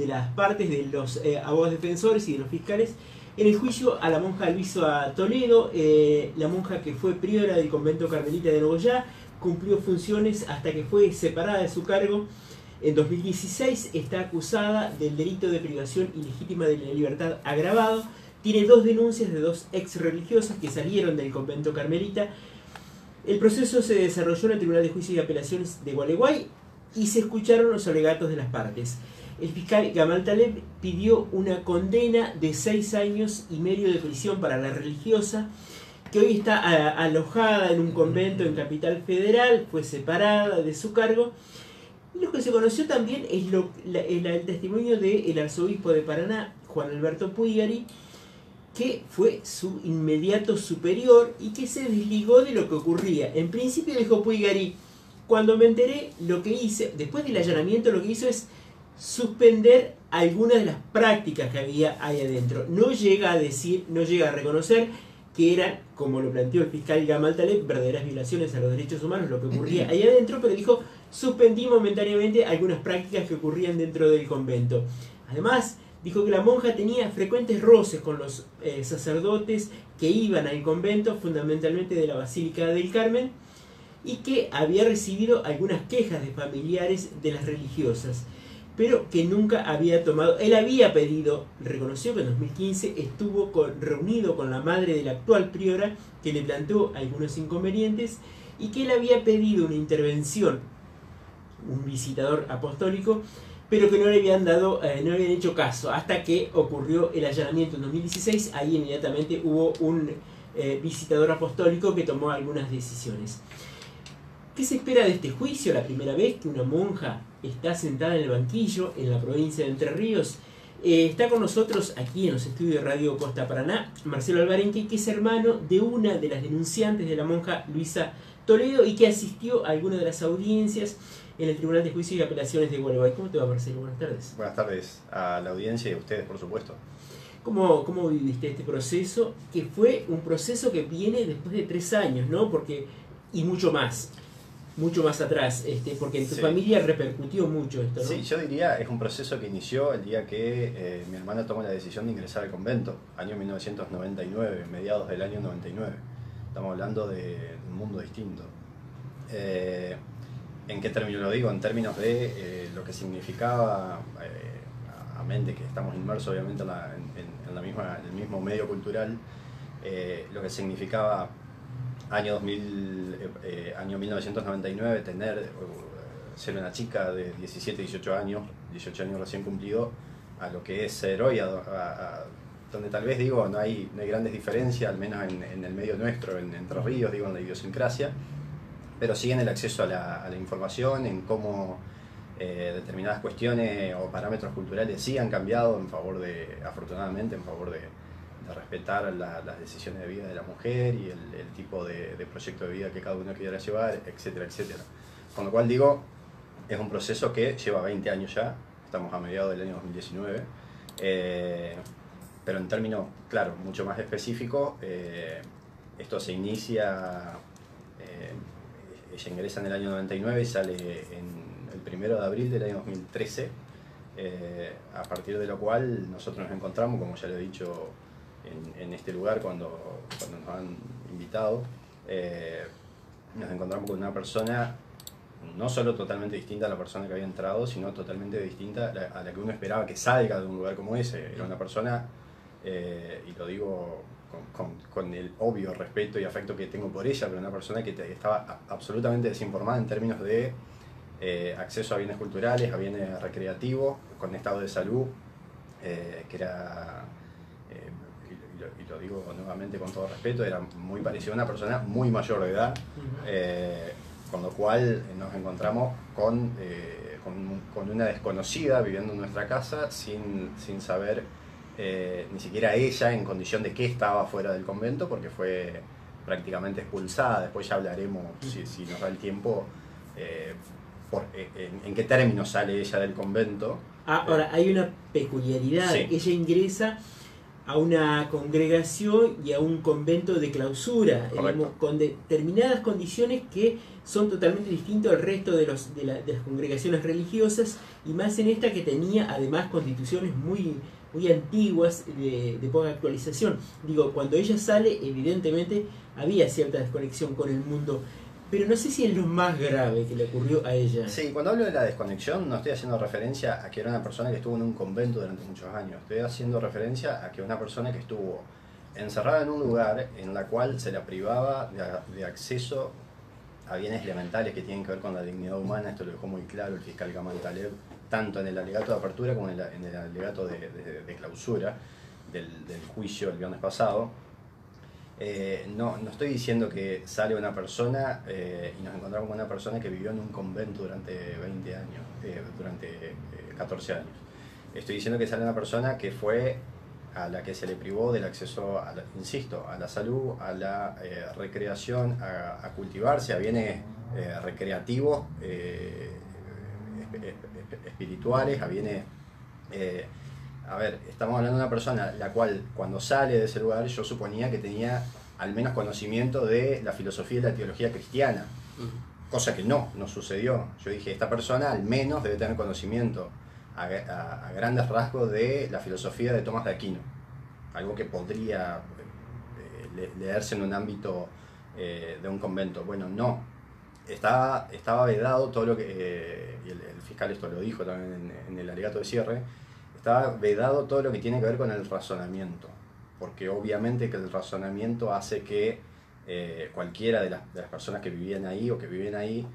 de las partes, de los abogados defensores y de los fiscales, en el juicio a la monja Luisa Toledo, la monja que fue priora del convento carmelita de Nogoyá, cumplió funciones hasta que fue separada de su cargo. En 2016 está acusada del delito de privación ilegítima de la libertad agravado. Tiene 2 denuncias de 2 ex religiosas que salieron del convento carmelita. El proceso se desarrolló en el Tribunal de Juicios y Apelaciones de Gualeguay y se escucharon los alegatos de las partes. El fiscal Gamal Taleb pidió una condena de 6 años y medio de prisión para la religiosa, que hoy está alojada en un convento en Capital Federal, fue separada de su cargo. Y lo que se conoció también es el testimonio del arzobispo de Paraná, Juan Alberto Puigari, que fue su inmediato superior y que se desligó de lo que ocurría. En principio dijo Puigari: cuando me enteré, lo que hice, después del allanamiento, lo que hizo es suspender algunas de las prácticas que había ahí adentro. No llega a decir, no llega a reconocer que eran, como lo planteó el fiscal Gamal Taleb, verdaderas violaciones a los derechos humanos lo que ocurría ahí adentro, pero dijo: suspendí momentáneamente algunas prácticas que ocurrían dentro del convento. Además, dijo que la monja tenía frecuentes roces con los sacerdotes que iban al convento, fundamentalmente de la Basílica del Carmen, y que había recibido algunas quejas de familiares de las religiosas, pero que nunca había tomado. Él había pedido, reconoció que en 2015 estuvo reunido con la madre de la actual priora, que le planteó algunos inconvenientes, y que él había pedido una intervención, un visitador apostólico, pero que no le habían dado, no le habían hecho caso, hasta que ocurrió el allanamiento en 2016. Ahí inmediatamente hubo un visitador apostólico que tomó algunas decisiones. ¿Qué se espera de este juicio? La primera vez que una monja está sentada en el banquillo en la provincia de Entre Ríos. Está con nosotros aquí en los estudios de Radio Costa Paraná Marcelo Albarenque, que es hermano de una de las denunciantes de la monja Luisa Toledo y que asistió a alguna de las audiencias en el Tribunal de Juicios y Apelaciones de Gualeguay. ¿Cómo te va, Marcelo? Buenas tardes. Buenas tardes a la audiencia y a ustedes, por supuesto. ¿Cómo viviste este proceso? Que fue un proceso que viene después de 3 años, ¿no? Y mucho más atrás, porque en tu familia repercutió mucho esto, ¿no? Sí, yo diría es un proceso que inició el día que mi hermana tomó la decisión de ingresar al convento, año 1999, mediados del año 99. Estamos hablando de un mundo distinto. ¿En qué términos lo digo? En términos de lo que significaba, a mente que estamos inmersos obviamente en el mismo medio cultural, lo que significaba año 1999 ser una chica de 17, 18 años recién cumplido, a lo que es ser hoy, donde tal vez digo no hay grandes diferencias, al menos en el medio nuestro, en Entre Ríos, digo, en la idiosincrasia, pero sí en el acceso a la información, en cómo determinadas cuestiones o parámetros culturales sí han cambiado afortunadamente, en favor de respetar las decisiones de vida de la mujer y el tipo de proyecto de vida que cada uno quiera llevar, etcétera, etcétera. Con lo cual digo, es un proceso que lleva 20 años ya, estamos a mediados del año 2019, pero en términos, claro, mucho más específicos, esto se inicia, ella ingresa en el año 99 y sale el 1 de abril del año 2013, a partir de lo cual nosotros nos encontramos, como ya lo he dicho, en este lugar cuando nos han invitado, nos encontramos con una persona no solo totalmente distinta a la persona que había entrado, sino totalmente distinta a la que uno esperaba que salga de un lugar como ese. Era una persona, y lo digo con el obvio respeto y afecto que tengo por ella, pero una persona que estaba absolutamente desinformada en términos de acceso a bienes culturales, a bienes recreativos, con estado de salud, que era... y lo digo nuevamente con todo respeto, era muy parecido a una persona muy mayor de edad, con lo cual nos encontramos con una desconocida viviendo en nuestra casa sin saber ni siquiera ella en condición de que estaba fuera del convento, porque fue prácticamente expulsada. Después ya hablaremos, si nos da el tiempo, en qué términos sale ella del convento. Ahora, hay una peculiaridad. Sí. Ella ingresa a una congregación y a un convento de clausura, digamos, con determinadas condiciones que son totalmente distintas al resto de las congregaciones religiosas, y más en esta que tenía además constituciones muy antiguas, de poca actualización. Digo, cuando ella sale, evidentemente había cierta desconexión con el mundo, pero no sé si es lo más grave que le ocurrió a ella. Sí, cuando hablo de la desconexión no estoy haciendo referencia a que era una persona que estuvo en un convento durante muchos años. Estoy haciendo referencia a que una persona que estuvo encerrada en un lugar en la cual se la privaba de acceso a bienes elementales que tienen que ver con la dignidad humana. Esto lo dejó muy claro el fiscal Gamal Taleb, tanto en el alegato de apertura como en el alegato de clausura del juicio el viernes pasado. No estoy diciendo que sale una persona y nos encontramos con una persona que vivió en un convento durante 20 años, durante 14 años. Estoy diciendo que sale una persona que fue a la que se le privó del acceso, insisto, a la salud, a la recreación, a cultivarse, a bienes recreativos, espirituales, a bienes... A ver, estamos hablando de una persona la cual cuando sale de ese lugar yo suponía que tenía al menos conocimiento de la filosofía y la teología cristiana, cosa que no sucedió. Yo dije, esta persona al menos debe tener conocimiento a grandes rasgos de la filosofía de Tomás de Aquino, algo que podría leerse en un ámbito de un convento. Bueno, no. Estaba vedado todo lo que, y el fiscal esto lo dijo también en el alegato de cierre, estaba vedado todo lo que tiene que ver con el razonamiento, porque obviamente que el razonamiento hace que cualquiera de las personas que vivían ahí o que viven ahí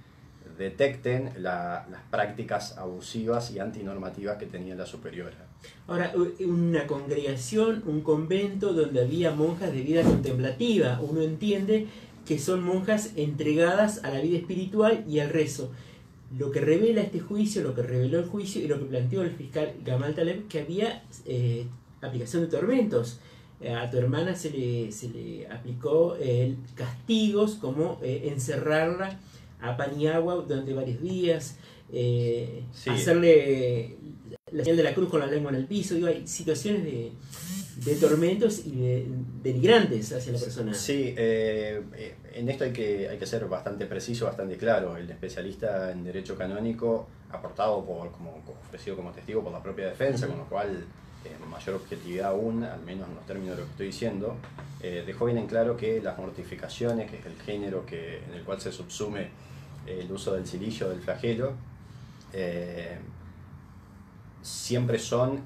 detecten las prácticas abusivas y antinormativas que tenía la superiora. Ahora, una congregación, un convento donde había monjas de vida contemplativa, uno entiende que son monjas entregadas a la vida espiritual y al rezo. Lo que revela este juicio, lo que reveló el juicio y lo que planteó el fiscal Gamal Taleb, que había aplicación de tormentos. A tu hermana se le aplicó castigos como encerrarla a pan y agua durante varios días, Sí. hacerle la señal de la cruz con la lengua en el piso. Digo, hay situaciones de tormentos y de denigrantes hacia la persona. Sí, en esto hay que ser bastante preciso, bastante claro. El especialista en derecho canónico, aportado ofrecido como testigo por la propia defensa, con lo cual mayor objetividad aún, al menos en los términos de lo que estoy diciendo, dejó bien en claro que las mortificaciones, que es el género en el cual se subsume el uso del cilicio, del flagelo, siempre son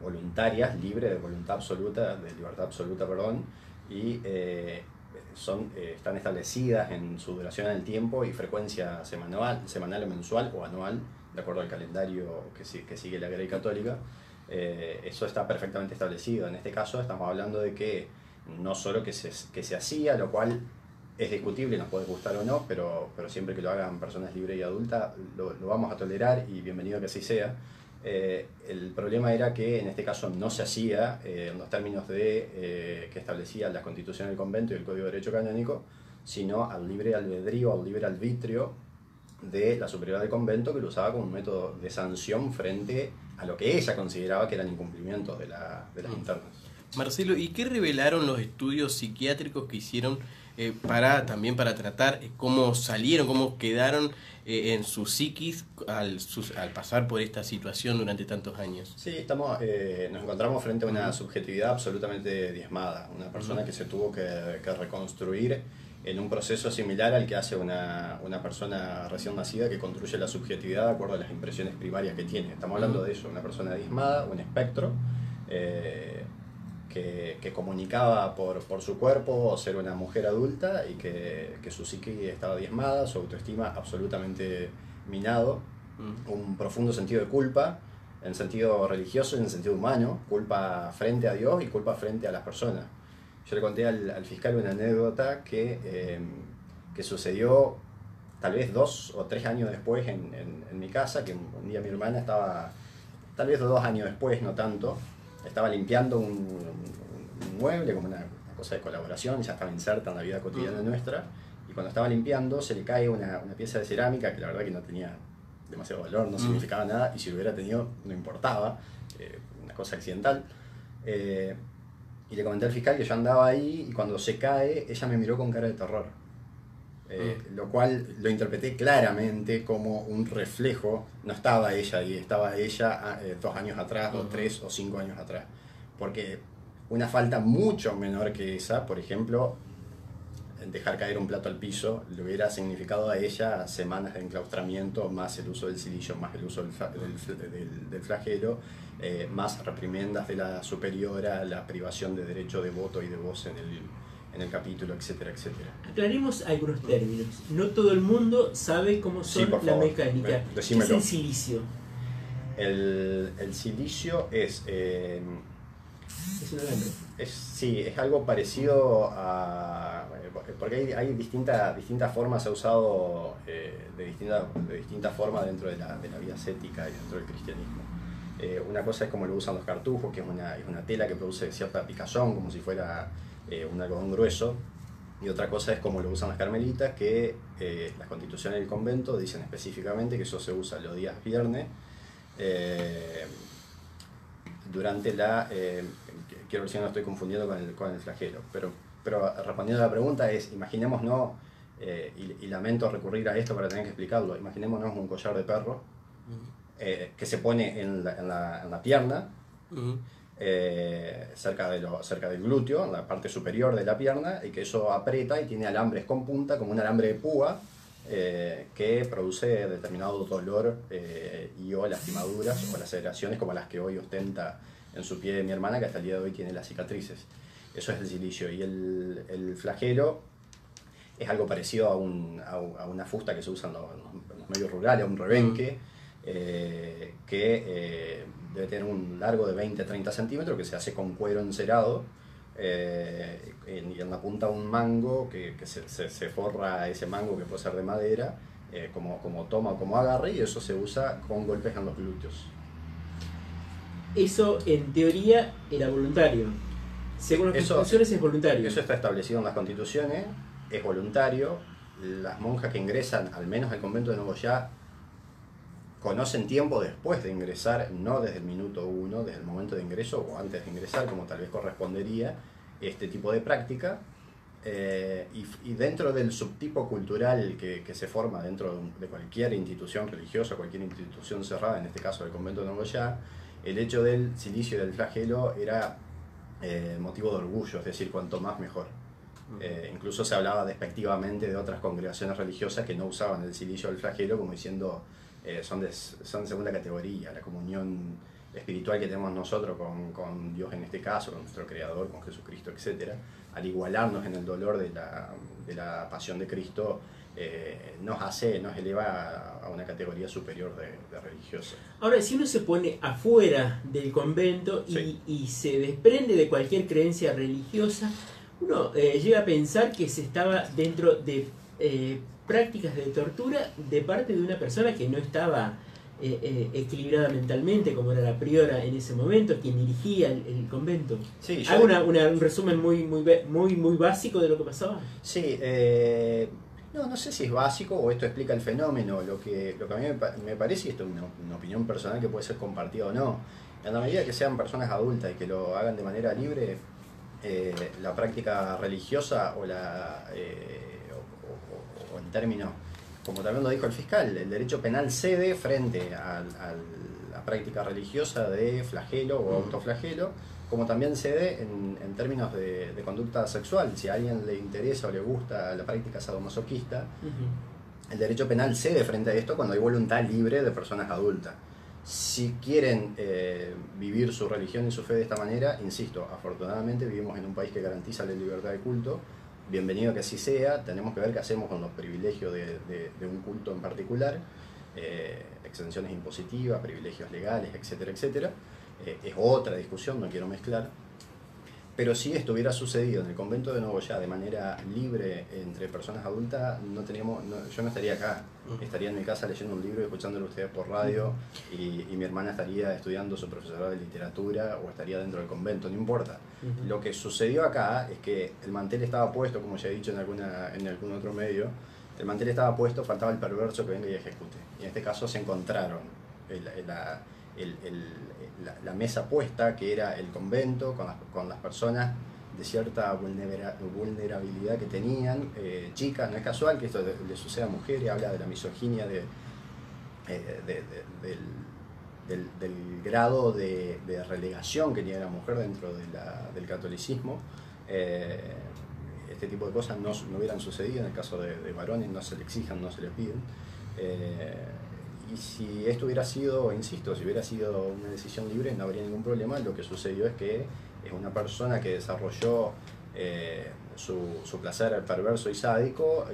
voluntarias, libres de voluntad absoluta, de libertad absoluta, perdón, y están establecidas en su duración en el tiempo y frecuencia semanal o mensual o anual, de acuerdo al calendario que sigue la Grey Católica. Eso está perfectamente establecido. En este caso estamos hablando de que no solo que se hacía, lo cual es discutible, nos puede gustar o no, pero siempre que lo hagan personas libres y adultas lo vamos a tolerar y bienvenido que así sea. El problema era que en este caso no se hacía en los términos que establecía la Constitución del Convento y el Código de Derecho Canónico, sino al libre albedrío, al libre arbitrio de la superioridad del convento, que lo usaba como un método de sanción frente a lo que ella consideraba que eran incumplimientos de las internas. Marcelo, ¿y qué revelaron los estudios psiquiátricos que hicieron también para tratar cómo salieron, cómo quedaron en su psiquis al pasar por esta situación durante tantos años? Sí, nos encontramos frente a una subjetividad absolutamente diezmada, una persona que se tuvo que reconstruir en un proceso similar al que hace una persona recién nacida, que construye la subjetividad de acuerdo a las impresiones primarias que tiene. Estamos hablando de eso, una persona diezmada, un espectro, que comunicaba por su cuerpo ser una mujer adulta y que su psique estaba diezmada, su autoestima absolutamente minado, un profundo sentido de culpa, en sentido religioso y en sentido humano, culpa frente a Dios y culpa frente a las personas. Yo le conté al fiscal una anécdota que sucedió tal vez 2 o 3 años después en mi casa, que un día mi hermana estaba, tal vez 2 años después, no tanto, estaba limpiando un mueble, como una cosa de colaboración, ya estaba inserta en la vida cotidiana nuestra, y cuando estaba limpiando se le cae una pieza de cerámica que la verdad que no tenía demasiado valor, no significaba nada, y si lo hubiera tenido no importaba, una cosa accidental. Y le comenté al fiscal que yo andaba ahí y cuando se cae, ella me miró con cara de terror. Lo cual lo interpreté claramente como un reflejo. No estaba ella ahí, estaba ella 2 años atrás, o 3 o 5 años atrás. Porque una falta mucho menor que esa, por ejemplo, dejar caer un plato al piso, le hubiera significado a ella semanas de enclaustramiento, más el uso del silicio, más el uso del flagelo, más reprimendas de la superiora, la privación de derecho de voto y de voz en el capítulo, etcétera, etcétera. Aclaremos algunos términos. No todo el mundo sabe cómo son Sí, por la favor, mecánica. ¿Qué es decímelo. el silicio? El silicio es Es un alambre. Sí, es algo parecido a... Porque hay distintas formas, se ha usado de distintas formas dentro de la vida ascética y dentro del cristianismo. Una cosa es como lo usan los cartujos, que es una tela que produce cierta picazón, como si fuera un algodón grueso. Y otra cosa es como lo usan las carmelitas, que las constituciones del convento dicen específicamente que eso se usa los días viernes, durante la... quiero ver si no lo estoy confundiendo con el flagelo, pero respondiendo a la pregunta es, imaginémonos, y lamento recurrir a esto para tener que explicarlo, imaginémonos un collar de perro que se pone en la pierna, cerca del glúteo, en la parte superior de la pierna, y que eso aprieta y tiene alambres con punta, como un alambre de púa, que produce determinado dolor y o lastimaduras o laceraciones como las que hoy ostenta en su pie de mi hermana, que hasta el día de hoy tiene las cicatrices. Eso es el silicio. Y el flagelo es algo parecido a una fusta que se usa en los medios rurales, a un rebenque, que debe tener un largo de 20-30 centímetros, que se hace con cuero encerado, y en la punta un mango que se forra ese mango, que puede ser de madera, como toma o como agarre, y eso se usa con golpes en los glúteos. Eso en teoría era voluntario. Según las constituciones es voluntario. Eso está establecido en las constituciones, es voluntario. Las monjas que ingresan, al menos al convento de Nogoyá, conocen tiempo después de ingresar, no desde el minuto 1, desde el momento de ingreso o antes de ingresar, como tal vez correspondería este tipo de práctica. Y dentro del subtipo cultural que se forma dentro de cualquier institución religiosa, cualquier institución cerrada, en este caso el convento de Nogoyá, el hecho del silicio y del flagelo era motivo de orgullo, es decir, cuanto más mejor. Incluso se hablaba despectivamente de otras congregaciones religiosas que no usaban el silicio o el flagelo, como diciendo son de segunda categoría, la comunión espiritual que tenemos nosotros con Dios en este caso, con nuestro Creador, con Jesucristo, etc. Al igualarnos en el dolor de la pasión de Cristo, nos eleva a una categoría superior de religiosa. Ahora, si uno se pone afuera del convento y se desprende de cualquier creencia religiosa, uno llega a pensar que se estaba dentro de prácticas de tortura de parte de una persona que no estaba equilibrada mentalmente, como era la priora en ese momento, quien dirigía el convento. Sí, ¿Hago un resumen muy básico de lo que pasaba? Sí, no sé si es básico o esto explica el fenómeno. Lo que a mí me parece, y esto es una opinión personal que puede ser compartida o no, en la medida que sean personas adultas y que lo hagan de manera libre, la práctica religiosa o en términos, como también lo dijo el fiscal, el derecho penal cede frente a la práctica religiosa de flagelo o autoflagelo, como también cede en términos de conducta sexual. Si a alguien le interesa o le gusta la práctica sadomasoquista, el derecho penal cede frente a esto cuando hay voluntad libre de personas adultas. Si quieren vivir su religión y su fe de esta manera, insisto, afortunadamente vivimos en un país que garantiza la libertad de culto. Bienvenido que así sea. Tenemos que ver qué hacemos con los privilegios de un culto en particular, exenciones impositivas, privilegios legales, etcétera, etcétera. Es otra discusión, no quiero mezclar. Pero si esto hubiera sucedido en el convento de Nogoyá de manera libre entre personas adultas, yo no estaría acá. Estaría en mi casa leyendo un libro y escuchándolo a ustedes por radio, y mi hermana estaría estudiando su profesorado de literatura o estaría dentro del convento, no importa. Lo que sucedió acá es que el mantel estaba puesto, como ya he dicho en algún otro medio, el mantel estaba puesto, faltaba el perverso que venga y ejecute. Y en este caso se encontraron la mesa puesta, que era el convento, con las personas de cierta vulnerabilidad que tenían, chicas. No es casual que esto le suceda a mujeres, habla de la misoginia, del grado de relegación que tiene la mujer dentro del catolicismo. Este tipo de cosas no hubieran sucedido en el caso de varones, no se le exijan, no se les piden. Y si esto hubiera sido, insisto, si hubiera sido una decisión libre, no habría ningún problema. Lo que sucedió es que es una persona que desarrolló su placer perverso y sádico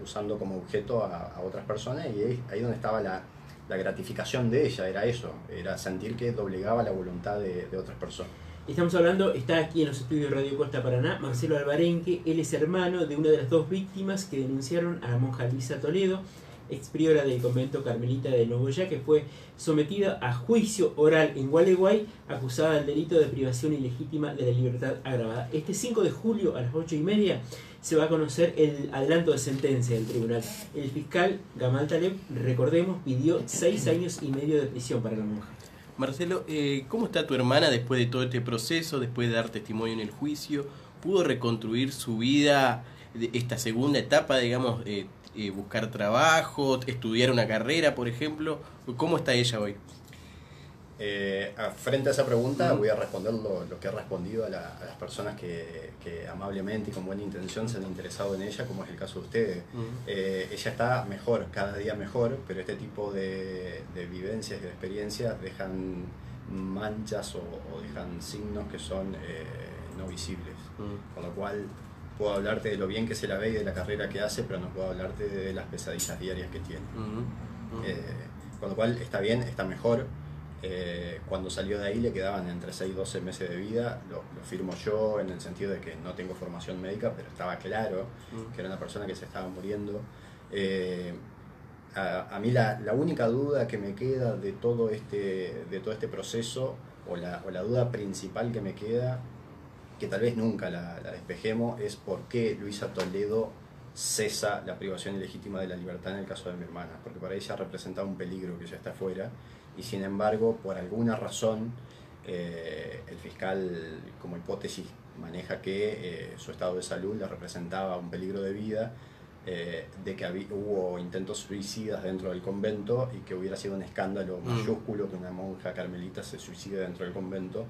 usando como objeto a otras personas, y ahí donde estaba la gratificación de ella, era eso, era sentir que doblegaba la voluntad de otras personas. Estamos hablando, está aquí en los estudios de Radio Costa Paraná, Marcelo Alvarenque. Él es hermano de una de las dos víctimas que denunciaron a la monja Luisa Toledo, ex priora del convento carmelita de Nogoyá, que fue sometida a juicio oral en Gualeguay, acusada del delito de privación ilegítima de la libertad agravada. Este 5 de julio a las 8:30 se va a conocer el adelanto de sentencia del tribunal. El fiscal Gamal Taleb, recordemos, pidió 6 años y medio de prisión para la monja. Marcelo, ¿cómo está tu hermana después de todo este proceso, después de dar testimonio en el juicio? ¿Pudo reconstruir su vida, esta segunda etapa, digamos, buscar trabajo, estudiar una carrera, por ejemplo? ¿Cómo está ella hoy? Frente a esa pregunta voy a responder lo que he respondido a las personas que amablemente y con buena intención se han interesado en ella, como es el caso de ustedes. Ella está mejor, cada día mejor, pero este tipo de vivencias y de experiencias dejan manchas o dejan signos que son no visibles. Con lo cual puedo hablarte de lo bien que se la ve y de la carrera que hace, pero no puedo hablarte de las pesadillas diarias que tiene. Con lo cual está bien, está mejor. Cuando salió de ahí le quedaban entre 6 y 12 meses de vida. Lo firmo yo en el sentido de que no tengo formación médica, pero estaba claro que era una persona que se estaba muriendo. A mí la única duda que me queda de todo este proceso, o la duda principal que me queda, que tal vez nunca la despejemos, es por qué Luisa Toledo cesa la privación ilegítima de la libertad en el caso de mi hermana, porque para ella representaba un peligro que ella está afuera, y sin embargo, por alguna razón, el fiscal como hipótesis maneja que su estado de salud le representaba un peligro de vida, de que hubo intentos suicidas dentro del convento, y que hubiera sido un escándalo mayúsculo que una monja carmelita se suicide dentro del convento,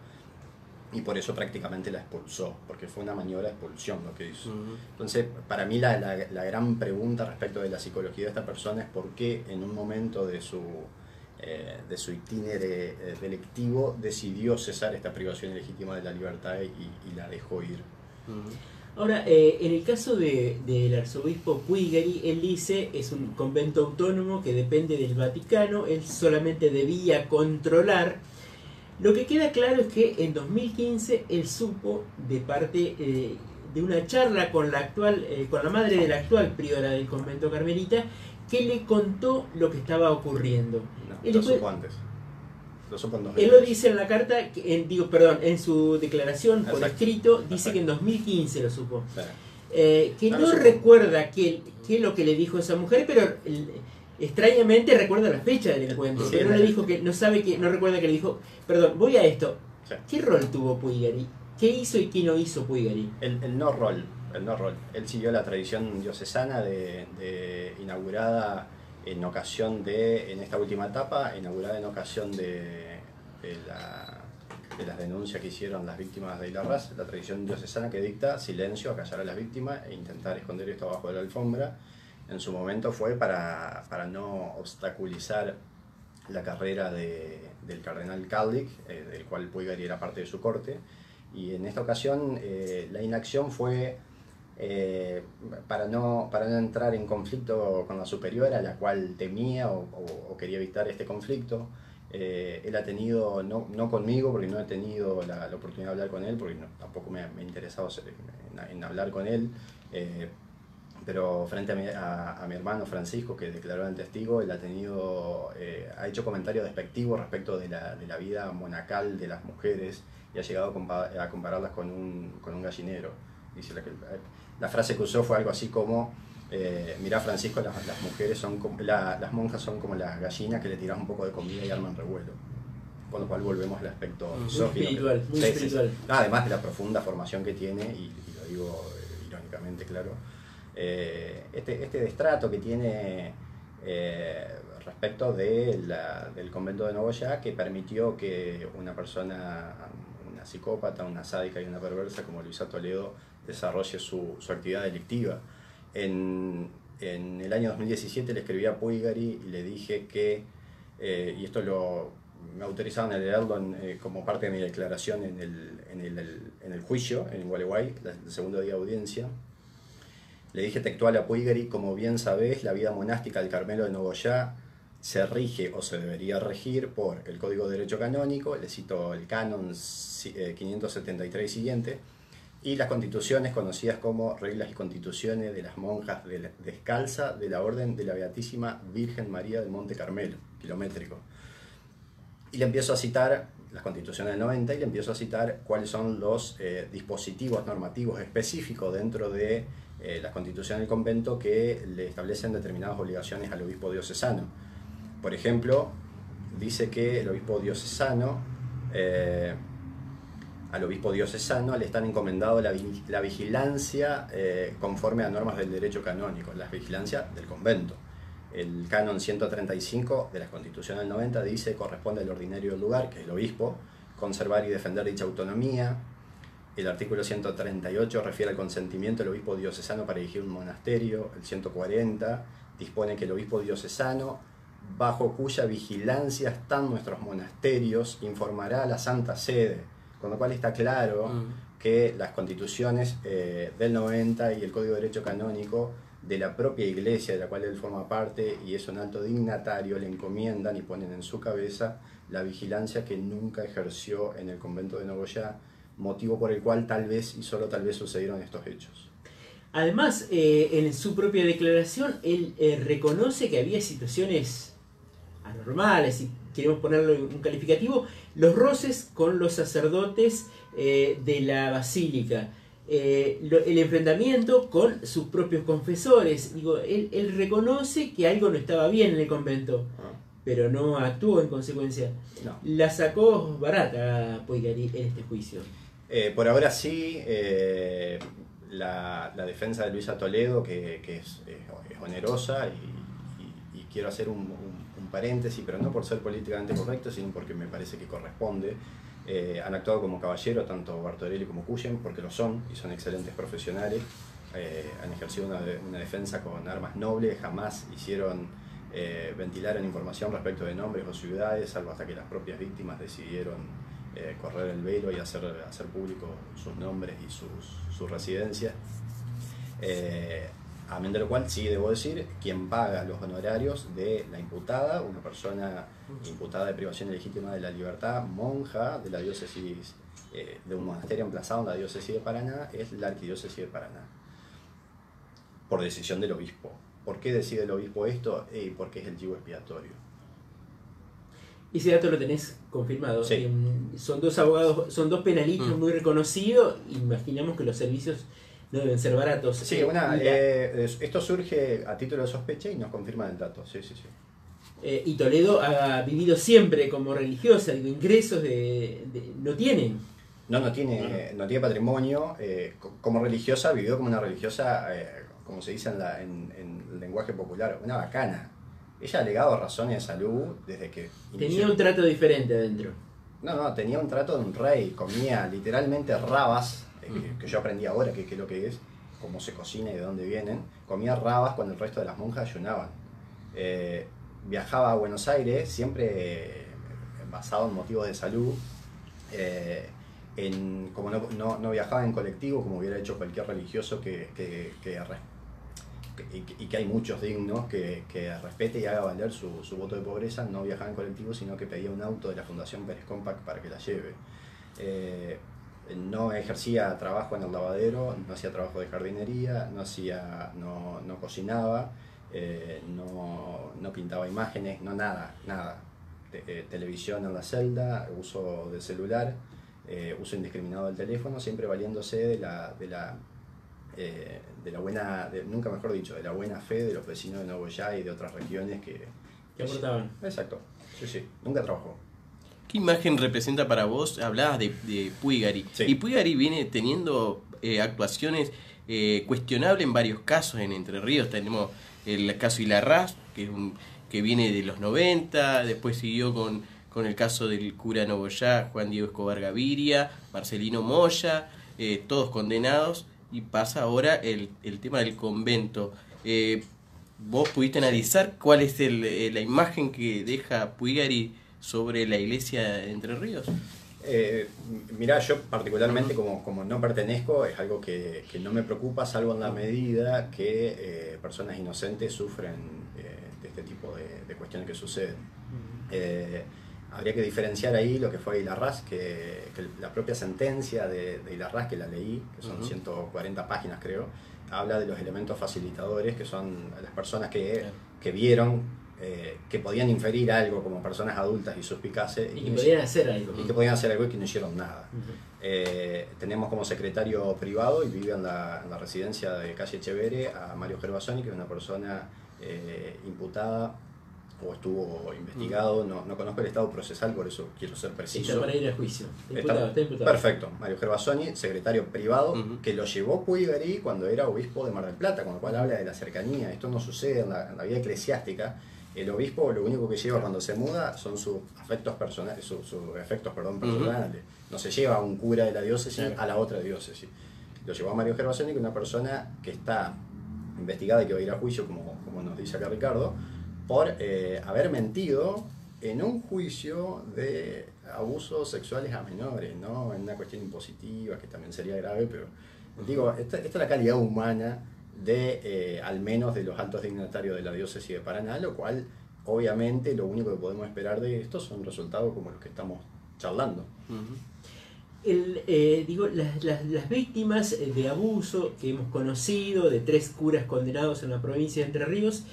y por eso prácticamente la expulsó, porque fue una maniobra de expulsión lo que hizo. Entonces, para mí la gran pregunta respecto de la psicología de esta persona es por qué en un momento de su itinere delictivo decidió cesar esta privación ilegítima de la libertad y la dejó ir. Ahora, en el caso del arzobispo Puigari, él dice es un convento autónomo que depende del Vaticano, él solamente debía controlar. Lo que queda claro es que en 2015 él supo de parte de una charla con la madre de la actual priora del convento carmelita, que le contó lo que estaba ocurriendo. No, lo supo antes. Lo supo en 2015. Él lo dice en la carta, en su declaración por escrito, dice que en 2015 lo supo. Que no recuerda qué es lo que le dijo esa mujer, pero extrañamente recuerda la fecha del encuentro. Sí, pero no le dijo que, no recuerda que le dijo, perdón, voy a esto. Sí. ¿Qué rol tuvo Puigari? ¿Qué hizo y qué no hizo Puigari? El no rol. Él siguió la tradición diocesana inaugurada en ocasión en esta última etapa, inaugurada en ocasión de las denuncias que hicieron las víctimas de Ilarraz, la tradición diocesana que dicta silencio, acallar a las víctimas e intentar esconder esto abajo de la alfombra. En su momento fue para no obstaculizar la carrera del cardenal Caldic, del cual Puigari era parte de su corte, y en esta ocasión la inacción fue para no entrar en conflicto con la superiora, la cual temía o quería evitar este conflicto. Él ha tenido, no conmigo, porque no he tenido la oportunidad de hablar con él, porque tampoco me ha interesado en hablar con él, pero frente a mi hermano Francisco, que declaró en testigo, él ha hecho comentarios despectivos respecto de la vida monacal de las mujeres, y ha llegado a compararlas con un gallinero. Dice la frase que usó fue algo así como: mirá, Francisco, las monjas son como las gallinas que le tiras un poco de comida y arman revuelo. con lo cual volvemos al aspecto muy filosófico. espiritual, muy espiritual. Además de la profunda formación que tiene, y lo digo irónicamente, claro, este destrato que tiene respecto del convento de Nogoyá, que permitió que una persona, una psicópata, una sádica y una perversa como Luisa Toledo desarrolle su actividad delictiva. En el año 2017 le escribí a Puigari y le dije que, y esto me autorizaban a leerlo como parte de mi declaración en el juicio en Gualeguay, el segundo día de audiencia. Le dije textual a Puigari: como bien sabés, la vida monástica del Carmelo de Nogoyá se rige o se debería regir por el Código de Derecho Canónico, le cito el Canon 573 y siguiente, y las constituciones conocidas como Reglas y Constituciones de las Monjas Descalza de la Orden de la Beatísima Virgen María del Monte Carmelo, kilométrico. Y le empiezo a citar las constituciones del 90 y le empiezo a citar cuáles son los dispositivos normativos específicos dentro de las constituciones del convento que le establecen determinadas obligaciones al obispo diocesano. Por ejemplo, dice que el obispo diocesano, al obispo diocesano le están encomendado la vigilancia conforme a normas del derecho canónico, la vigilancia del convento. El canon 135 de la Constitución del 90 dice: corresponde al ordinario del lugar, que es el obispo, conservar y defender dicha autonomía. El artículo 138 refiere al consentimiento del obispo diocesano para dirigir un monasterio. El 140 dispone que el obispo diocesano, bajo cuya vigilancia están nuestros monasterios, informará a la Santa Sede. Con lo cual está claro que las constituciones del 90 y el Código de Derecho Canónico de la propia iglesia de la cual él forma parte y es un alto dignatario, le encomiendan y ponen en su cabeza la vigilancia que nunca ejerció en el convento de Nogoyá, motivo por el cual tal vez y solo tal vez sucedieron estos hechos. Además, en su propia declaración, él reconoce que había situaciones anormales, si queremos ponerlo en un calificativo, los roces con los sacerdotes de la basílica, el enfrentamiento con sus propios confesores. Digo, él reconoce que algo no estaba bien en el convento, pero no actuó en consecuencia. No. La sacó barata Puigari en este juicio. Por ahora sí, la defensa de Luisa Toledo, que es onerosa, y quiero hacer un paréntesis, pero no por ser políticamente correcto, sino porque me parece que corresponde. Han actuado como caballero tanto Bartorelli como Cuyen, porque lo son, y son excelentes profesionales. Han ejercido una defensa con armas nobles, jamás hicieron ventilar información respecto de nombres o ciudades, salvo hasta que las propias víctimas decidieron correr el velo y hacer público sus nombres y sus residencias. Amén de lo cual sí debo decir, quien paga los honorarios de la imputada, una persona imputada de privación ilegítima de la libertad, monja de la diócesis, de un monasterio emplazado en la diócesis de Paraná, es la arquidiócesis de Paraná, por decisión del obispo. ¿Por qué decide el obispo esto? Porque es el chivo expiatorio. Ese dato lo tenés confirmado. Sí. Son dos abogados, son dos penalistas muy reconocidos. Imaginamos que los servicios no deben ser baratos. Sí, esto surge a título de sospecha y nos confirman el dato. Sí. Y Toledo ha vivido siempre como religiosa, digo, ingresos no tienen. No tiene patrimonio. Como religiosa, vivió como una religiosa, como se dice en el lenguaje popular, una bacana. Ella ha alegado razones de salud desde que Tenía un trato diferente adentro. No, tenía un trato de un rey. Comía literalmente rabas, que yo aprendí ahora que es lo que es, cómo se cocina y de dónde vienen. Comía rabas cuando el resto de las monjas ayunaban. Viajaba a Buenos Aires, siempre basado en motivos de salud. Como no viajaba en colectivo, como hubiera hecho cualquier religioso y que hay muchos dignos que respete y haga valer su voto de pobreza, no viajaba en colectivo, sino que pedía un auto de la Fundación Pérez Compact para que la lleve. No ejercía trabajo en el lavadero, no hacía trabajo de jardinería, no cocinaba, no pintaba imágenes, nada. Televisión en la celda, uso de celular, uso indiscriminado del teléfono, siempre valiéndose de la buena, nunca mejor dicho, de la buena fe de los vecinos de Nogoyá y de otras regiones que aportaban. Exacto, sí, nunca trabajó. ¿Qué imagen representa para vos? Hablabas de Puigari. Sí. Y Puigari viene teniendo actuaciones cuestionables en varios casos en Entre Ríos. Tenemos el caso Ilarraz, que viene de los 90, después siguió con el caso del cura Novoyá, Juan Diego Escobar Gaviria, Marcelino Moya, todos condenados, y pasa ahora el tema del convento. ¿Vos pudiste analizar cuál es la imagen que deja Puigari sobre la iglesia de Entre Ríos? Mirá, yo particularmente como no pertenezco, es algo que no me preocupa, salvo en la medida que personas inocentes sufren de este tipo de cuestiones que suceden. Habría que diferenciar ahí lo que fue Ilarraz, que la propia sentencia de Ilarraz, que la leí, que son 140 páginas creo, habla de los elementos facilitadores, que son las personas que vieron que podían inferir algo como personas adultas y suspicaces y que podían hacer algo. Y que podían hacer algo y que no hicieron nada. Tenemos como secretario privado, y vive en la residencia de calle Echeverre, a Mario Gervasoni, que es una persona imputada o estuvo investigado, no conozco el estado procesal, por eso quiero ser preciso. Está para ir a juicio. Está imputado. Perfecto. Mario Gervasoni, secretario privado, que lo llevó Puigari cuando era obispo de Mar del Plata, con lo cual habla de la cercanía. Esto no sucede en la vida eclesiástica. El obispo lo único que lleva cuando se muda son sus afectos personales, sus efectos personales. No se lleva a un cura de la diócesis a la otra diócesis. Lo llevó a Mario Gervasoni, que es una persona que está investigada y que va a ir a juicio, como nos dice acá Ricardo, por haber mentido en un juicio de abusos sexuales a menores, ¿no? En una cuestión impositiva, que también sería grave, pero digo, esta es la calidad humana de al menos de los altos dignatarios de la diócesis de Paraná, lo cual obviamente lo único que podemos esperar de esto son resultados como los que estamos charlando. Las víctimas de abuso que hemos conocido, de 3 curas condenados en la provincia de Entre Ríos,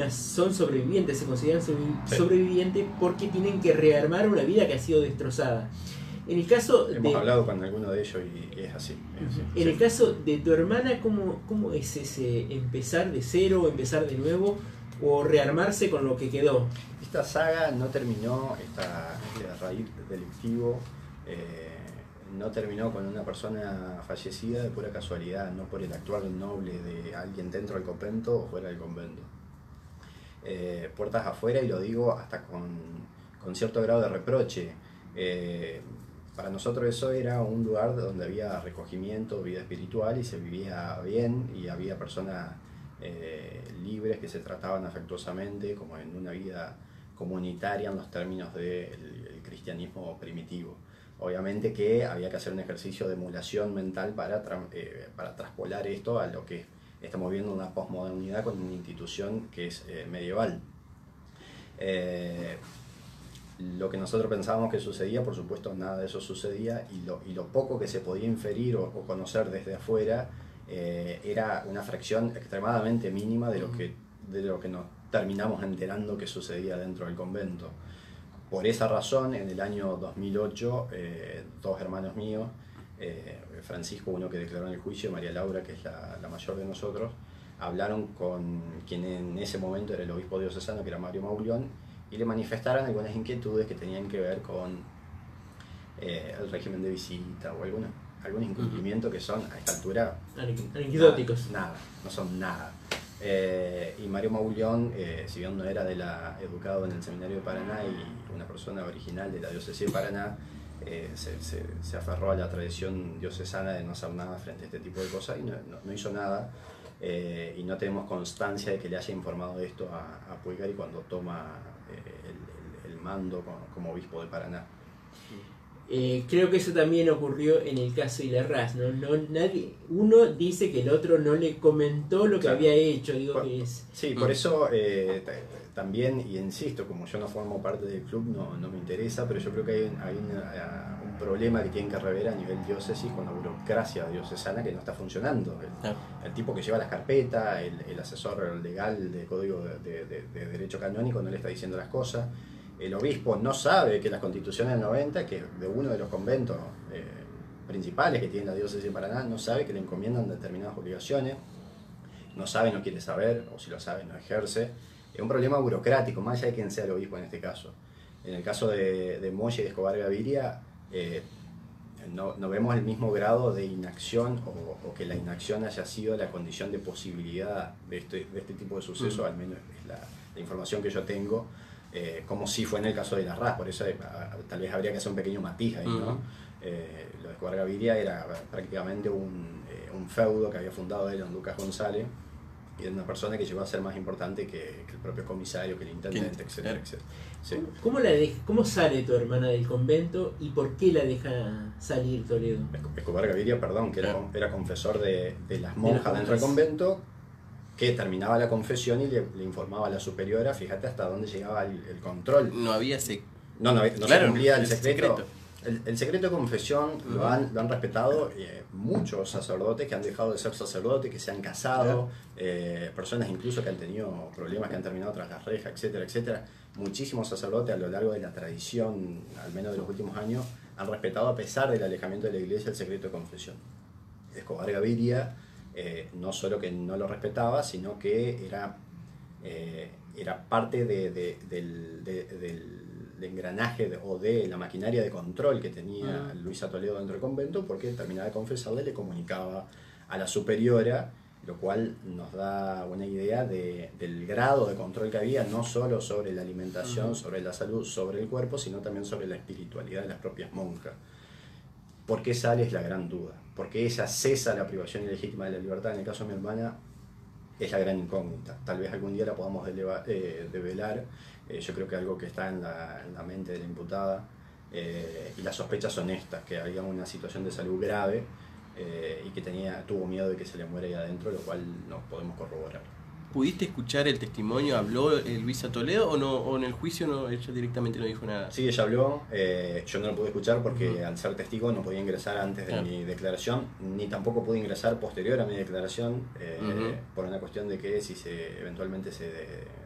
son sobrevivientes, se consideran sobrevivientes porque tienen que rearmar una vida que ha sido destrozada. En el caso hemos hablado con alguno de ellos y es así. En el caso de tu hermana, ¿cómo es ese empezar de cero, empezar de nuevo o rearmarse con lo que quedó? Esta saga no terminó, este raíz delictivo no terminó con una persona fallecida de pura casualidad, no por el actuar noble de alguien dentro del convento o fuera del convento. Puertas afuera, y lo digo hasta con cierto grado de reproche. Para nosotros eso era un lugar donde había recogimiento, vida espiritual, y se vivía bien, y había personas libres que se trataban afectuosamente como en una vida comunitaria en los términos del cristianismo primitivo. Obviamente que había que hacer un ejercicio de emulación mental para traspolar esto a lo que estamos viendo, una posmodernidad con una institución que es medieval. Lo que nosotros pensábamos que sucedía, por supuesto nada de eso sucedía, y lo poco que se podía inferir o conocer desde afuera era una fracción extremadamente mínima de lo que nos terminamos enterando que sucedía dentro del convento. Por esa razón, en el año 2008, 2 hermanos míos, Francisco, uno que declaró en el juicio, María Laura, que es la mayor de nosotros, hablaron con quien en ese momento era el obispo diocesano, que era Mario Mauleón, y le manifestaron algunas inquietudes que tenían que ver con el régimen de visita o algunos incumplimientos que son a esta altura anecdóticos. Nada, no son nada. Y Mario Mauleón, si bien no era educado en el seminario de Paraná y una persona original de la diócesis de Paraná, se aferró a la tradición diocesana de no hacer nada frente a este tipo de cosas, y no hizo nada. Y no tenemos constancia de que le haya informado de esto a Puigari cuando toma el mando como obispo de Paraná. Creo que eso también ocurrió en el caso de Ilarraz, ¿no? Uno dice que el otro no le comentó lo que había hecho. Sí, por eso también, y insisto, como yo no formo parte del club, no me interesa, pero yo creo que hay un problema que tienen que rever a nivel diócesis con la burocracia diocesana que no está funcionando. El tipo que lleva las carpetas, el asesor legal de Código de Derecho Canónico no le está diciendo las cosas. El obispo no sabe que las constituciones del 90, que de uno de los conventos principales que tiene la diócesis de Paraná, no sabe que le encomiendan determinadas obligaciones, no sabe, no quiere saber, o si lo sabe no ejerce. un problema burocrático, más allá de quien sea el obispo en este caso. En el caso de Moya y de Escobar Gaviria, no vemos el mismo grado de inacción o que la inacción haya sido la condición de posibilidad de este tipo de sucesos, al menos es la información que yo tengo, como sí fue en el caso de la RAS, por eso tal vez habría que hacer un pequeño matiz ahí, ¿no? Lo de Escobar Gaviria era prácticamente un feudo que había fundado él, don Lucas González, y era una persona que llegó a ser más importante que el propio comisario, que el intendente, etcétera, etcétera. Sí. ¿Cómo sale tu hermana del convento y por qué la deja salir Toledo? Escobar Gaviria, perdón, que era confesor de las monjas dentro del convento, que terminaba la confesión y le informaba a la superiora, fíjate hasta dónde llegaba el control. No había no claro, se cumplía el secreto. El secreto de confesión lo han respetado muchos sacerdotes que han dejado de ser sacerdotes, que se han casado, personas incluso que han tenido problemas, que han terminado tras las rejas, etcétera, etcétera. Muchísimos sacerdotes a lo largo de la tradición, al menos de los últimos años, han respetado, a pesar del alejamiento de la iglesia, el secreto de confesión. Escobar Gaviria no solo que no lo respetaba, sino que era parte del engranaje o de la maquinaria de control que tenía Luisa Toledo dentro del convento, porque terminaba de confesarle, le comunicaba a la superiora, lo cual nos da una idea del grado de control que había, no solo sobre la alimentación, sobre la salud, sobre el cuerpo, sino también sobre la espiritualidad de las propias monjas. ¿Por qué sale? Es la gran duda. ¿Por qué ella cesa la privación ilegítima de la libertad? En el caso de mi hermana, es la gran incógnita. Tal vez algún día la podamos develar. Yo creo que algo que está en la mente de la imputada, y las sospechas son estas, que había una situación de salud grave y que tuvo miedo de que se le muera ahí adentro, lo cual no podemos corroborar. ¿Pudiste escuchar el testimonio? ¿Habló Luisa Toledo o en el juicio ella directamente no dijo nada? Sí, ella habló, yo no lo pude escuchar porque al ser testigo no podía ingresar antes de mi declaración, ni tampoco pude ingresar posterior a mi declaración, por una cuestión de que si eventualmente se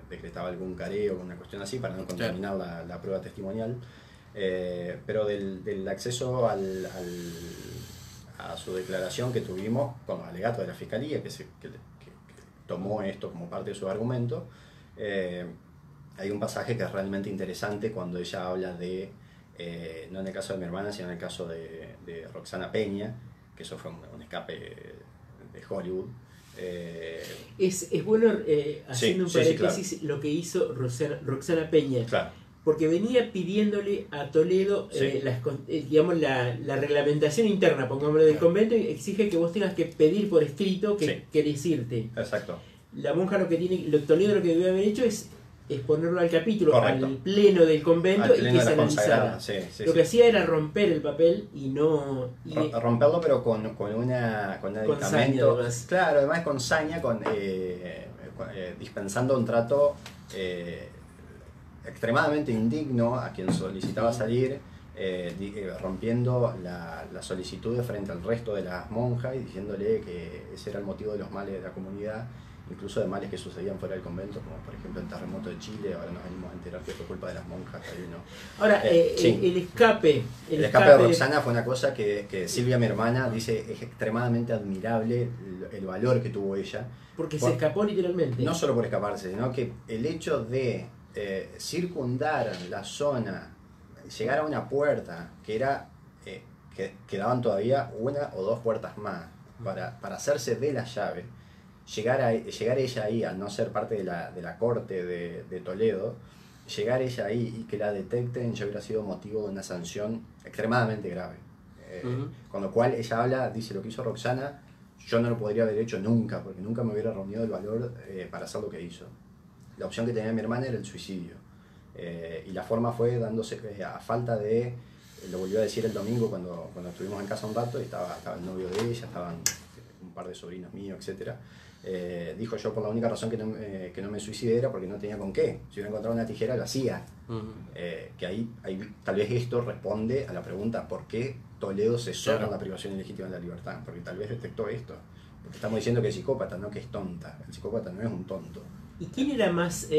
decretaba algún careo o una cuestión así, para no contaminar la prueba testimonial. Pero del acceso a su declaración que tuvimos con los alegatos de la Fiscalía, que tomó esto como parte de su argumento, hay un pasaje que es realmente interesante cuando ella habla de, no en el caso de mi hermana, sino en el caso de Roxana Peña, que eso fue un escape de Hollywood. Es bueno, haciendo un paréntesis, claro, lo que hizo Roxana Peña. Claro. Porque venía pidiéndole a Toledo digamos la reglamentación interna, pongámoslo, del convento, y exige que vos tengas que pedir por escrito que querés irte. Exacto. La monja Toledo lo que debe haber hecho es ponerlo al capítulo, correcto, al pleno del convento, y que se analizara. Lo que hacía era romper el papel y no... romperlo, pero con un dictamento. Claro, además con saña, dispensando un trato extremadamente indigno a quien solicitaba salir, rompiendo la solicitud frente al resto de las monjas y diciéndole que ese era el motivo de los males de la comunidad, incluso de males que sucedían fuera del convento, como por ejemplo el terremoto de Chile. Ahora nos venimos a enterar que fue culpa de las monjas. Ahora, el escape de Roxana fue una cosa que Silvia, mi hermana, dice es extremadamente admirable el valor que tuvo ella. Porque se escapó literalmente. No solo por escaparse, sino que el hecho de circundar la zona, llegar a una puerta que era que quedaban todavía una o dos puertas más para hacerse de la llave, llegar ella ahí, al no ser parte de la corte de Toledo, llegar ella ahí y que la detecten, ya hubiera sido motivo de una sanción extremadamente grave. Con lo cual ella dice, lo que hizo Roxana yo no lo podría haber hecho nunca, porque nunca me hubiera reunido el valor para hacer lo que hizo. La opción que tenía mi hermana era el suicidio, y la forma fue dándose a falta de, lo volvió a decir el domingo cuando estuvimos en casa un rato, y estaba el novio de ella, estaban un par de sobrinos míos, etcétera. Dijo, yo por la única razón que no me suicidé era porque no tenía con qué. Si hubiera encontrado una tijera lo hacía. Que ahí tal vez esto responde a la pregunta ¿por qué Toledo cesó con la privación ilegítima de la libertad? Porque tal vez detectó esto. Porque estamos diciendo que es psicópata, no que es tonta. El psicópata no es un tonto. ¿Y quién era más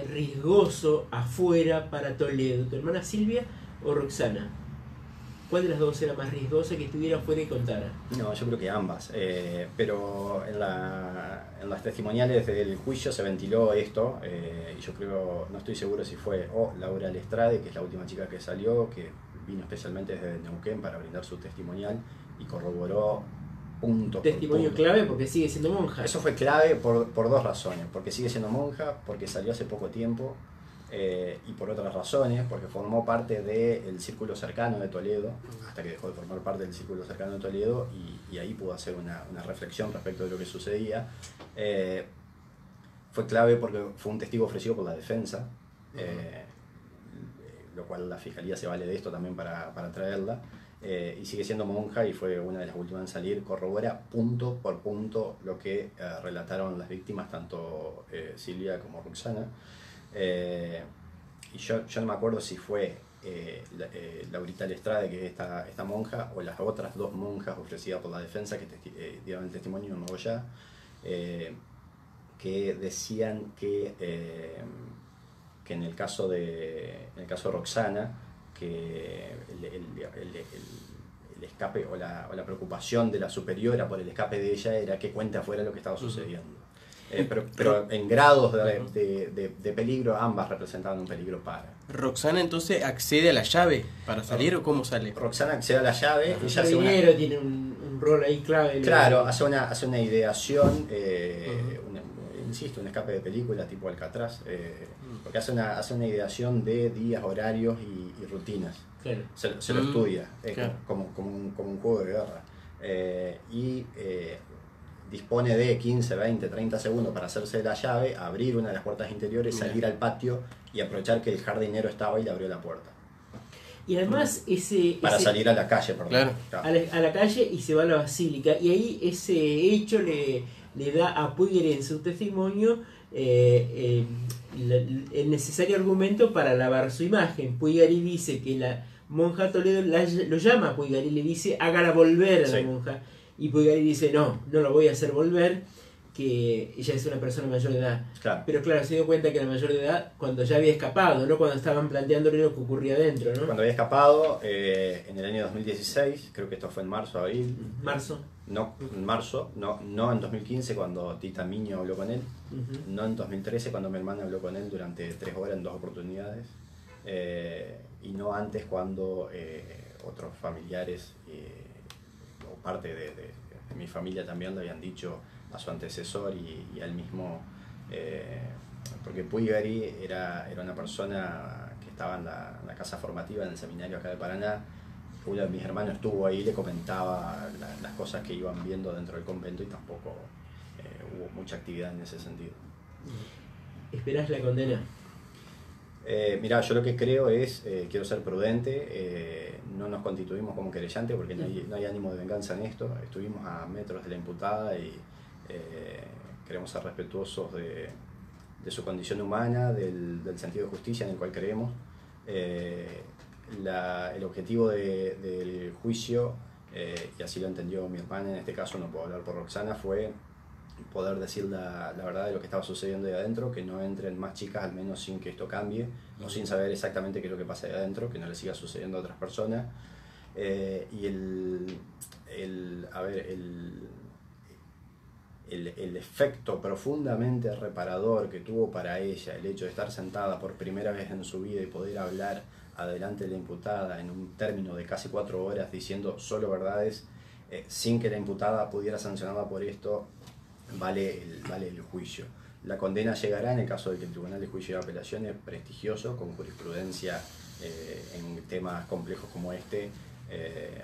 riesgoso afuera para Toledo? ¿Tu hermana Silvia o Roxana? ¿Cuál de las dos era más riesgosa, que estuviera fuera y contara? No, yo creo que ambas. Pero en las testimoniales del juicio se ventiló esto, y yo creo, no estoy seguro si fue Laura Lestrade, que es la última chica que salió, que vino especialmente desde Neuquén para brindar su testimonial y corroboró punto Testimonio por punto. clave porque sigue siendo monja. Eso fue clave por dos razones, porque sigue siendo monja, porque salió hace poco tiempo, y por otras razones, porque formó parte del círculo cercano de Toledo, hasta que dejó de formar parte del círculo cercano de Toledo, y ahí pudo hacer una reflexión respecto de lo que sucedía. Fue clave porque fue un testigo ofrecido por la defensa, lo cual la fiscalía se vale de esto también para traerla. Y sigue siendo monja y fue una de las últimas en salir, corrobora punto por punto lo que relataron las víctimas, tanto Silvia como Roxana. Y yo no me acuerdo si fue Laurita Lestrade, que es esta monja, o las otras dos monjas ofrecidas por la defensa que dieron el testimonio en Nogoyá, que decían que en el caso de Roxana, que el escape o la preocupación de la superiora por el escape de ella era que cuente afuera lo que estaba sucediendo. Pero en grados de peligro, ambas representaban un peligro para. ¿Roxana entonces accede a la llave para salir o cómo sale? Roxana accede a la llave, ella hace Dinero tiene un rol ahí clave. Claro, hace una ideación, insisto, un escape de película tipo Alcatraz, porque hace una ideación de días, horarios y rutinas. Claro. Se lo estudia, claro, como un juego de guerra. Dispone de 15, 20, 30 segundos para hacerse la llave, abrir una de las puertas interiores, salir al patio y aprovechar que el jardinero estaba y le abrió la puerta. Y además Para salir a la calle, perdón. Claro. A la calle y se va a la basílica. Y ahí ese hecho le da a Puigger en su testimonio el necesario argumento para lavar su imagen. Puigari dice que la monja Toledo lo llama a Puigari y le dice hágala volver a la monja. Y Puigari dice no lo voy a hacer volver, que ella es una persona mayor de edad. Claro. Pero claro, se dio cuenta que era mayor de edad cuando ya había escapado, no cuando estaban planteándole lo que ocurría adentro, ¿no? Cuando había escapado, en el año 2016, creo que esto fue en marzo, abril. Marzo. No, en marzo, no en 2015 cuando Tita Miño habló con él, no en 2013 cuando mi hermana habló con él durante 3 horas en 2 oportunidades, y no antes cuando otros familiares o parte de mi familia también le habían dicho a su antecesor y a él mismo, porque Puigari era una persona que estaba en la casa formativa en el seminario acá de Paraná. Uno de mis hermanos estuvo ahí y le comentaba las cosas que iban viendo dentro del convento y tampoco hubo mucha actividad en ese sentido. ¿Esperás la condena? Mirá, yo lo que creo es, quiero ser prudente, no nos constituimos como querellante porque no hay ánimo de venganza en esto. Estuvimos a metros de la imputada y queremos ser respetuosos de su condición humana, del sentido de justicia en el cual creemos. El objetivo del juicio, y así lo entendió mi hermana, en este caso no puedo hablar por Roxana, fue poder decir la verdad de lo que estaba sucediendo ahí adentro, que no entren más chicas al menos sin que esto cambie, o sin saber exactamente qué es lo que pasa ahí adentro, que no le siga sucediendo a otras personas. Y el efecto profundamente reparador que tuvo para ella el hecho de estar sentada por primera vez en su vida y poder hablar adelante de la imputada en un término de casi 4 horas diciendo solo verdades, sin que la imputada pudiera sancionarla por esto, vale el juicio. La condena llegará en el caso de que el Tribunal de Juicio de Apelaciones, prestigioso, con jurisprudencia en temas complejos como este,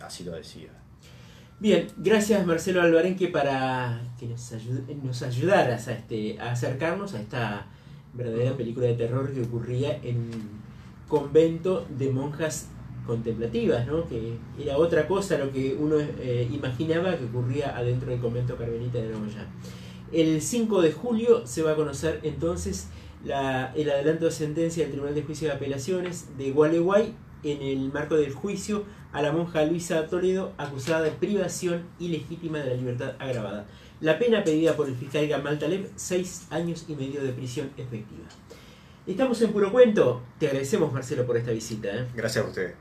así lo decida. Bien, gracias Marcelo Albarenque para que nos ayudaras a acercarnos a esta verdadera película de terror que ocurría en un convento de monjas contemplativas, ¿no? Que era otra cosa lo que uno imaginaba que ocurría adentro del convento carmelita de Nogoyá. El 5 de julio se va a conocer entonces el adelanto de sentencia del Tribunal de Juicio de Apelaciones de Gualeguay en el marco del juicio a la monja Luisa Toledo, acusada de privación ilegítima de la libertad agravada. La pena pedida por el fiscal Gamal Taleb, 6 años y medio de prisión efectiva. Estamos en Puro Cuento. Te agradecemos, Marcelo, por esta visita. Gracias a ustedes.